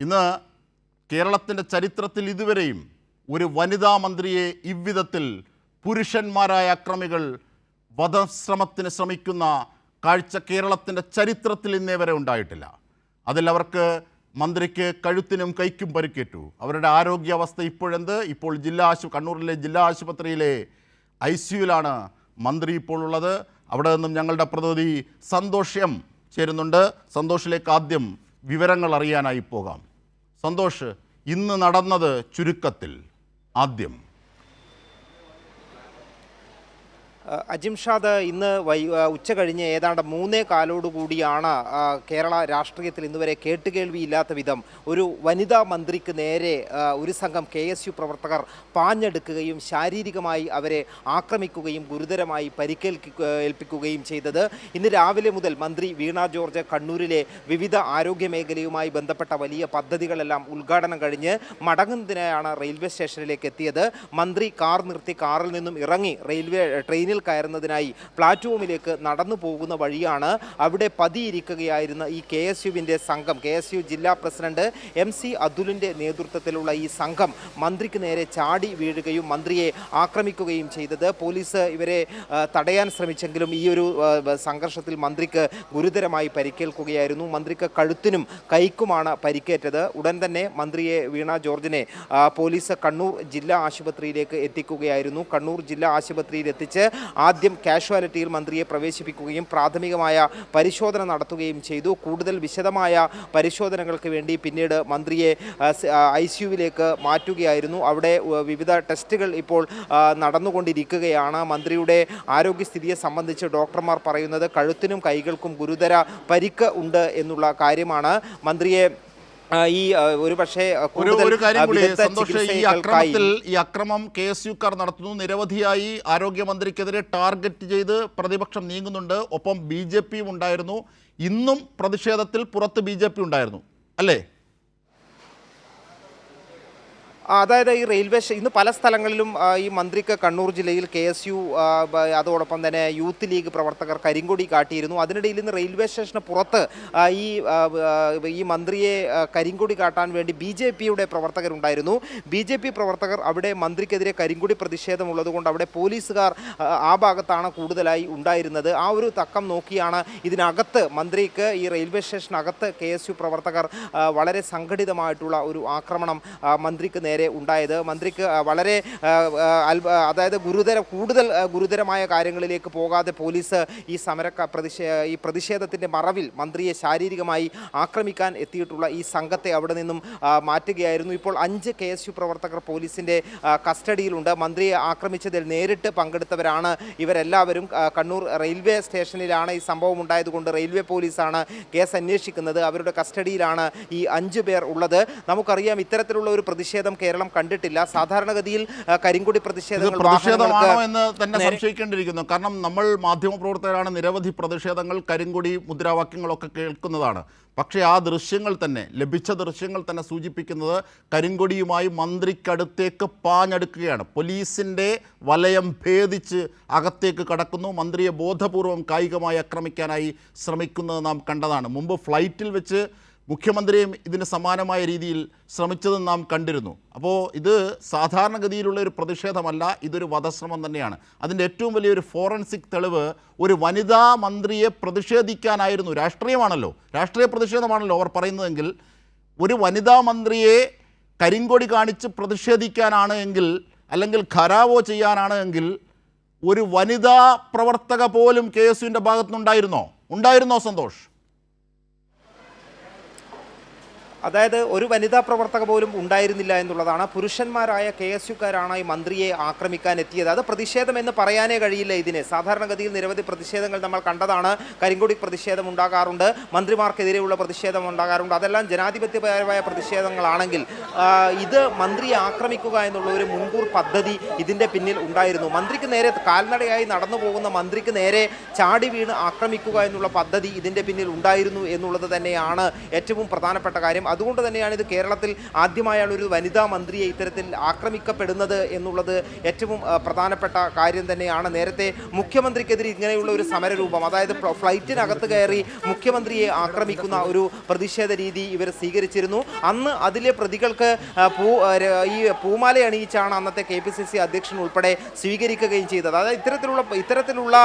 ഇന്ന് കേരളത്തിൻ്റെ ചരിത്രത്തിൽ ഇതുവരെയും ഒരു വനിതാ മന്ത്രിയെ ഇவ்விധത്തിൽ പുരുഷന്മാരായ അക്രമികൾ വധശ്രമത്തിന് ശ്രമിക്കുന്ന കാഴ്ച കേരളത്തിൻ്റെ ചരിത്രത്തിൽ ഇന്നേ വരെ ഉണ്ടായിട്ടില്ല. അതിൽ അവർക്ക് മന്ത്രിക്ക് കഴുത്തിനും കൈക്കും പരിക്കേറ്റു. അവരുടെ ആരോഗ്യാവസ്ഥ ഇപ്പോഴെന്ത്? ഇപ്പോൾ കണ്ണൂരിലെ ജില്ലാ ആശുപത്രിയിലെ ICUവിലാണ് മന്ത്രി ഇപ്പോൾ ഉള്ളത്. അവിടെ നിന്നും ഞങ്ങളുടെ പ്രതിനിധി സന്തോഷ് എം ചേരുന്നുണ്ട്. സന്തോഷിലേക്ക് ആദ്യം വിവരങ്ങൾ അറിയാനായി പോകാം. സന്തോഷ്, ഇന്ന് നടന്നത് ചുരുക്കത്തിൽ ആദ്യം. അജിംഷാദ്, ഇന്ന് ഉച്ച കഴിഞ്ഞ് ഏതാണ്ട് 3:15 കേരള രാഷ്ട്രീയത്തിൽ ഇന്നുവരെ കേട്ടുകേൾവിയില്ലാത്ത വിധം ഒരു വനിതാ മന്ത്രിക്ക് നേരെ ഒരു സംഘം KSU പ്രവർത്തകർ പാഞ്ഞെടുക്കുകയും ശാരീരികമായി അവരെ ആക്രമിക്കുകയും ഗുരുതരമായി പരിക്കേൽപ്പിക്കുകയും ചെയ്തത്. ഇന്ന് രാവിലെ മുതൽ മന്ത്രി വീണ ജോർജ് കണ്ണൂരിലെ വിവിധ ആരോഗ്യ മേഖലയുമായി ബന്ധപ്പെട്ട വലിയ പദ്ധതികളെല്ലാം ഉദ്ഘാടനം കഴിഞ്ഞ് മടങ്ങുന്നതിനായാണ് റെയിൽവേ സ്റ്റേഷനിലേക്ക് എത്തിയത്. മന്ത്രി കാർ നിർത്തി കാറിൽ നിന്നും ഇറങ്ങി ട്രെയിനിൽ കയറുന്നതിനായി പ്ലാറ്റ്ഫോമിലേക്ക് നടന്നു പോകുന്ന വഴിയാണ് അവിടെ പതിയിരിക്കുകയായിരുന്ന ഈ KSUവിൻ്റെ സംഘം, KSU ജില്ലാ പ്രസിഡന്റ് MC അതുലിൻ്റെ നേതൃത്വത്തിലുള്ള ഈ സംഘം മന്ത്രിക്ക് നേരെ ചാടി വീഴുകയും മന്ത്രിയെ ആക്രമിക്കുകയും ചെയ്തത്. പോലീസ് ഇവരെ തടയാൻ ശ്രമിച്ചെങ്കിലും ഈ ഒരു സംഘർഷത്തിൽ മന്ത്രിക്ക് ഗുരുതരമായി പരിക്കേൽക്കുകയായിരുന്നു. മന്ത്രിക്ക് കഴുത്തിനും കൈക്കുമാണ് പരിക്കേറ്റത്. ഉടൻ തന്നെ മന്ത്രിയെ വീണ ജോർജിനെ പോലീസ് കണ്ണൂർ ജില്ലാ ആശുപത്രിയിലേക്ക് എത്തിക്കുകയായിരുന്നു. കണ്ണൂർ ജില്ലാ ആശുപത്രിയിൽ എത്തിച്ച് ആദ്യം കാഷ്വാലിറ്റിയിൽ മന്ത്രിയെ പ്രവേശിപ്പിക്കുകയും പ്രാഥമികമായ പരിശോധന നടത്തുകയും ചെയ്തു. കൂടുതൽ വിശദമായ പരിശോധനകൾക്ക് വേണ്ടി പിന്നീട് മന്ത്രിയെ ICUവിലേക്ക് മാറ്റുകയായിരുന്നു. അവിടെ വിവിധ ടെസ്റ്റുകൾ ഇപ്പോൾ നടന്നുകൊണ്ടിരിക്കുകയാണ്. മന്ത്രിയുടെ ആരോഗ്യസ്ഥിതിയെ സംബന്ധിച്ച് ഡോക്ടർമാർ പറയുന്നത് കഴുത്തിനും കൈകൾക്കും ഗുരുതര പരിക്ക് ഉണ്ട് എന്നുള്ള കാര്യമാണ്. മന്ത്രിയെ ഒരു കാര്യം കൂടി സന്തോഷ്, ഈ അക്രമം KSUക്കാർ നടത്തുന്നു. നിരവധിയായി ആരോഗ്യമന്ത്രിക്കെതിരെ ടാർഗറ്റ് ചെയ്ത് പ്രതിപക്ഷം നീങ്ങുന്നുണ്ട്. ഒപ്പം BJPയും ഉണ്ടായിരുന്നു. ഇന്നും പ്രതിഷേധത്തിൽ പുറത്ത് BJP ഉണ്ടായിരുന്നു അല്ലേ? അതായത് ഈ ഇന്ന് പല സ്ഥലങ്ങളിലും ഈ മന്ത്രിക്ക് കണ്ണൂർ ജില്ലയിൽ KSU അതോടൊപ്പം തന്നെ യൂത്ത് ലീഗ് പ്രവർത്തകർ കരിങ്കൊടി കാട്ടിയിരുന്നു. അതിനിടയിൽ ഇന്ന് റെയിൽവേ സ്റ്റേഷന് പുറത്ത് ഈ മന്ത്രിയെ കരിങ്കൊടി കാട്ടാൻ വേണ്ടി BJPയുടെ പ്രവർത്തകരുണ്ടായിരുന്നു. BJP പ്രവർത്തകർ അവിടെ മന്ത്രിക്കെതിരെ കരിങ്കൊടി പ്രതിഷേധമുള്ളതുകൊണ്ട് അവിടെ പോലീസുകാർ ആ ഭാഗത്താണ് കൂടുതലായി ഉണ്ടായിരുന്നത്. ആ ഒരു തക്കം നോക്കിയാണ് ഇതിനകത്ത് മന്ത്രിക്ക് ഈ റെയിൽവേ സ്റ്റേഷനകത്ത് KSU പ്രവർത്തകർ വളരെ സംഘടിതമായിട്ടുള്ള ഒരു ആക്രമണം മന്ത്രിക്ക് നേരെ ഉണ്ടായത്. മന്ത്രിക്ക് വളരെ കൂടുതൽ ഗുരുതരമായ കാര്യങ്ങളിലേക്ക് പോകാതെ പോലീസ് ഈ പ്രതിഷേധത്തിൻ്റെ മറവിൽ മന്ത്രിയെ ശാരീരികമായി ആക്രമിക്കാൻ എത്തിയിട്ടുള്ള ഈ സംഘത്തെ അവിടെ നിന്നും മാറ്റുകയായിരുന്നു. ഇപ്പോൾ 5 KSU പ്രവർത്തകർ പോലീസിൻ്റെ കസ്റ്റഡിയിലുണ്ട്. മന്ത്രിയെ ആക്രമിച്ചതിൽ നേരിട്ട് പങ്കെടുത്തവരാണ് ഇവരെല്ലാവരും. കണ്ണൂർ റെയിൽവേ സ്റ്റേഷനിലാണ് ഈ സംഭവം ഉണ്ടായതുകൊണ്ട് റെയിൽവേ പോലീസാണ് കേസ് അന്വേഷിക്കുന്നത്. അവരുടെ കസ്റ്റഡിയിലാണ് ഈ 5 പേർ ഉള്ളത്. നമുക്കറിയാം, ഇത്തരത്തിലുള്ള ഒരു പ്രതിഷേധം കേരളം കണ്ടിട്ടില്ല. സാധാരണഗതിയിൽ കരിങ്കൊടി പ്രതിഷേധമാണോ എന്ന് തന്നെ സംശയിക്കേണ്ടിയിരിക്കുന്നു. കാരണം നമ്മൾ മാധ്യമപ്രവർത്തകരാണ്, നിരവധി പ്രതിഷേധങ്ങൾ, കരിങ്കൊടി മുദ്രാവാക്യങ്ങളൊക്കെ കേൾക്കുന്നതാണ്. പക്ഷേ ആ ദൃശ്യങ്ങൾ തന്നെ, ലഭിച്ച ദൃശ്യങ്ങൾ തന്നെ സൂചിപ്പിക്കുന്നത് കരിങ്കൊടിയുമായി മന്ത്രിക്കടുത്തേക്ക് പാഞ്ഞെടുക്കുകയാണ്. പോലീസിൻ്റെ വലയം ഭേദിച്ച് അകത്തേക്ക് കടക്കുന്നു. മന്ത്രിയെ ബോധപൂർവം കായികമായി ആക്രമിക്കാനായി ശ്രമിക്കുന്നത് നാം കണ്ടതാണ്. മുമ്പ് ഫ്ലൈറ്റിൽ വെച്ച് മുഖ്യമന്ത്രിയും ഇതിന് സമാനമായ രീതിയിൽ ശ്രമിച്ചതും നാം കണ്ടിരുന്നു. അപ്പോൾ ഇത് സാധാരണഗതിയിലുള്ള ഒരു പ്രതിഷേധമല്ല, ഇതൊരു വധശ്രമം തന്നെയാണ്. അതിൻ്റെ ഏറ്റവും വലിയൊരു ഫോറൻസിക് തെളിവ് ഒരു വനിതാ മന്ത്രിയെ പ്രതിഷേധിക്കാനായിരുന്നു. രാഷ്ട്രീയ പ്രതിഷേധമാണല്ലോ അവർ പറയുന്നതെങ്കിൽ, ഒരു വനിതാ മന്ത്രിയെ കരിങ്കൊടി കാണിച്ച് പ്രതിഷേധിക്കാനാണ് എങ്കിൽ, അല്ലെങ്കിൽ ഖരാവോ ചെയ്യാനാണ് എങ്കിൽ, ഒരു വനിതാ പ്രവർത്തക പോലും KSUവിൻ്റെ ഭാഗത്തുനിന്നുണ്ടായിരുന്നോ സന്തോഷ്? അതായത് ഒരു വനിതാ പ്രവർത്തക പോലും ഉണ്ടായിരുന്നില്ല എന്നുള്ളതാണ്. പുരുഷന്മാരായ KSUക്കാരാണ് ഈ മന്ത്രിയെ ആക്രമിക്കാൻ എത്തിയത്. അത് പ്രതിഷേധം എന്ന് പറയാനേ കഴിയില്ല ഇതിന്. സാധാരണഗതിയിൽ നിരവധി പ്രതിഷേധങ്ങൾ നമ്മൾ കണ്ടതാണ്. കരിങ്കൊടി പ്രതിഷേധം ഉണ്ടാകാറുണ്ട്, മന്ത്രിമാർക്കെതിരെയുള്ള പ്രതിഷേധം ഉണ്ടാകാറുണ്ട്. അതെല്ലാം ജനാധിപത്യപരമായ പ്രതിഷേധങ്ങളാണെങ്കിൽ ഇത് മന്ത്രിയെ ആക്രമിക്കുക എന്നുള്ള ഒരു മുൻകൂർ പദ്ധതി ഇതിൻ്റെ പിന്നിൽ ഉണ്ടായിരുന്നു. മന്ത്രിക്ക് നേരെ കാൽനടയായി നടന്നു പോകുന്ന മന്ത്രിക്ക് നേരെ ചാടി വീണ് ആക്രമിക്കുക എന്നുള്ള പദ്ധതി ഇതിൻ്റെ പിന്നിൽ ഉണ്ടായിരുന്നു എന്നുള്ളത് തന്നെയാണ് ഏറ്റവും പ്രധാനപ്പെട്ട കാര്യം. അതുകൊണ്ട് തന്നെയാണ് ഇത് കേരളത്തിൽ ആദ്യമായാണ് ഒരു വനിതാ മന്ത്രിയെ ഇത്തരത്തിൽ ആക്രമിക്കപ്പെടുന്നത് എന്നുള്ളത് ഏറ്റവും പ്രധാനപ്പെട്ട കാര്യം തന്നെയാണ്. നേരത്തെ മുഖ്യമന്ത്രിക്കെതിരെ ഇങ്ങനെയുള്ള ഒരു സമരരൂപം, അതായത് ഫ്ലൈറ്റിനകത്ത് കയറി മുഖ്യമന്ത്രിയെ ആക്രമിക്കുന്ന ഒരു പ്രതിഷേധ രീതി ഇവർ സ്വീകരിച്ചിരുന്നു. അന്ന് അതിലെ പ്രതികൾക്ക് ഈ പൂമാല അണിയിച്ചാണ് അന്നത്തെ KPCC അധ്യക്ഷൻ ഉൾപ്പെടെ സ്വീകരിക്കുകയും ചെയ്തത്. അതായത് ഇത്തരത്തിലുള്ള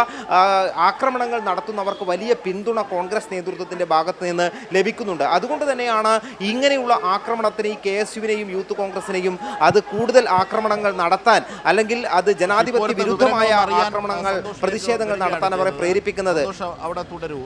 ആക്രമണങ്ങൾ നടത്തുന്നവർക്ക് വലിയ പിന്തുണ കോൺഗ്രസ് നേതൃത്വത്തിന്റെ ഭാഗത്ത് നിന്ന് ലഭിക്കുന്നുണ്ട്. അതുകൊണ്ട് തന്നെയാണ് ഇങ്ങനെയുള്ള ആക്രമണത്തിന് ഈ KSUവിനെയും യൂത്ത് കോൺഗ്രസിനെയും അത് കൂടുതൽ ആക്രമണങ്ങൾ നടത്താൻ, അല്ലെങ്കിൽ അത് ജനാധിപത്യ വിരുദ്ധമായ ആക്രമണങ്ങൾ, പ്രതിഷേധങ്ങൾ നടത്താൻ അവരെ പ്രേരിപ്പിക്കുന്നത്. അവിടെ തുടരൂ.